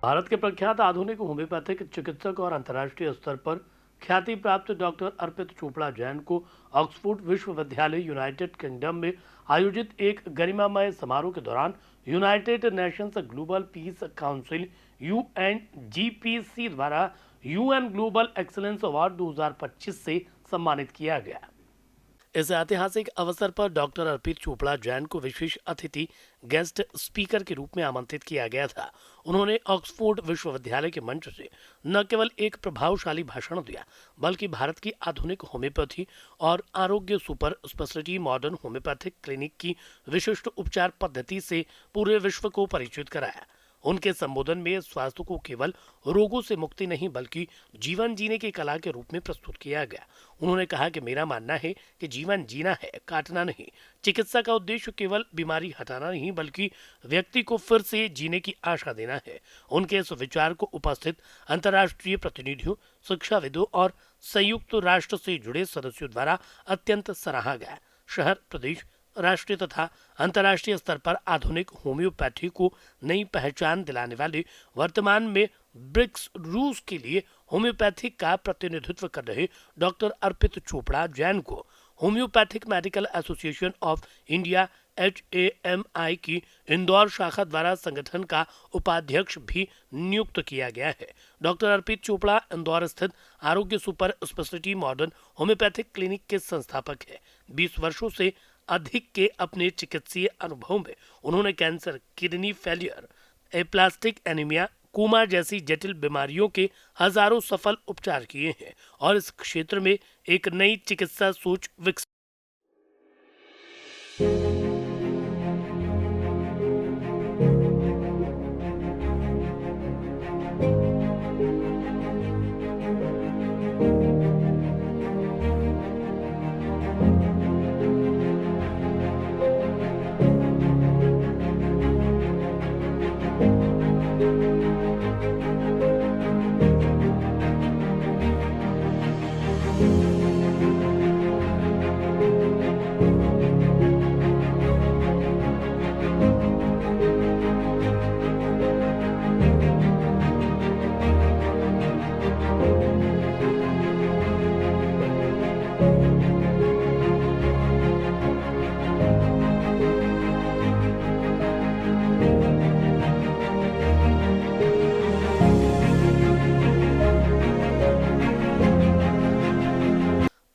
भारत के प्रख्यात आधुनिक होम्योपैथिक चिकित्सक और अंतर्राष्ट्रीय स्तर पर ख्याति प्राप्त डॉक्टर अर्पित चोपड़ा जैन को ऑक्सफोर्ड विश्वविद्यालय यूनाइटेड किंगडम में आयोजित एक गरिमामय समारोह के दौरान United Nations Global Peace Council UNGPC द्वारा यूएन ग्लोबल एक्सीलेंस अवार्ड 2025 से सम्मानित किया गया। इस ऐतिहासिक अवसर पर डॉक्टर अर्पित चोपड़ा जैन को विशेष अतिथि गेस्ट स्पीकर के रूप में आमंत्रित किया गया था। उन्होंने ऑक्सफोर्ड विश्वविद्यालय के मंच से न केवल एक प्रभावशाली भाषण दिया, बल्कि भारत की आधुनिक होम्योपैथी और आरोग्य super speciality modern homeopathic clinic की विशिष्ट उपचार पद्धति से पूरे विश्व को परिचित कराया। उनके संबोधन में स्वास्थ्य को केवल रोगों से मुक्ति नहीं बल्कि जीवन जीने की कला के रूप में प्रस्तुत किया गया। उन्होंने कहा कि मेरा मानना है कि जीवन जीना है, काटना नहीं। चिकित्सा का उद्देश्य केवल बीमारी हटाना नहीं बल्कि व्यक्ति को फिर से जीने की आशा देना है। उनके इस विचार को उपस्थित अंतर्राष्ट्रीय प्रतिनिधियों, शिक्षाविदों और संयुक्त राष्ट्र से जुड़े सदस्यों द्वारा अत्यंत सराहा गया। शहर, प्रदेश, राष्ट्रीय तथा अंतर्राष्ट्रीय स्तर पर आधुनिक होम्योपैथी को नई पहचान दिलाने वाले वर्तमान में ब्रिक्स रूस के लिए होम्योपैथी का प्रतिनिधित्व कर रहे डॉक्टर अर्पित चोपड़ा जैन को homeopathic medical association of India HAMI की इंदौर शाखा द्वारा संगठन का उपाध्यक्ष भी नियुक्त किया गया है। डॉक्टर अर्पित चोपड़ा इंदौर स्थित आरोग्य super speciality modern homeopathic clinic के संस्थापक है। 20 वर्षों से अधिक के अपने चिकित्सीय अनुभव में उन्होंने cancer, kidney failure, aplastic anaemia, coma जैसी जटिल बीमारियों के हजारों सफल उपचार किए हैं और इस क्षेत्र में एक नई चिकित्सा सोच विकसित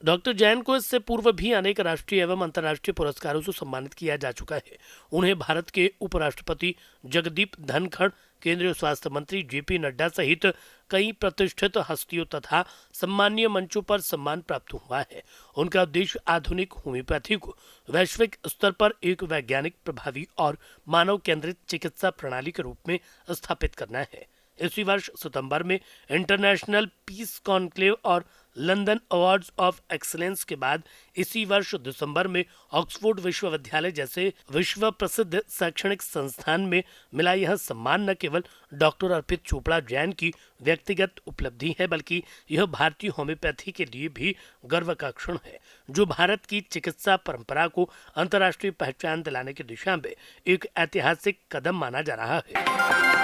डॉक्टर जैन को इससे पूर्व भी अनेक राष्ट्रीय एवं अंतर्राष्ट्रीय पुरस्कारों से सम्मानित किया जा चुका है। उन्हें भारत के उपराष्ट्रपति जगदीप धनखड़, केंद्रीय स्वास्थ्य मंत्री JP नड्डा सहित कई प्रतिष्ठित हस्तियों तथा सम्मानीय मंचों पर सम्मान प्राप्त हुआ है। उनका उद्देश्य आधुनिक होम्योपैथी को वैश्विक स्तर पर एक वैज्ञानिक, प्रभावी और मानव केंद्रित चिकित्सा प्रणाली के रूप में स्थापित करना है। इसी वर्ष सितंबर में इंटरनेशनल पीस कॉन्क्लेव और लंदन अवार्ड्स ऑफ एक्सीलेंस के बाद इसी वर्ष दिसंबर में ऑक्सफोर्ड विश्वविद्यालय जैसे विश्व प्रसिद्ध शैक्षणिक संस्थान में मिला यह सम्मान न केवल डॉक्टर अर्पित चोपड़ा जैन की व्यक्तिगत उपलब्धि है बल्कि यह भारतीय होम्योपैथी के लिए भी गर्व का क्षण है, जो भारत की चिकित्सा परंपरा को अंतर्राष्ट्रीय पहचान दिलाने की दिशा में एक ऐतिहासिक कदम माना जा रहा है।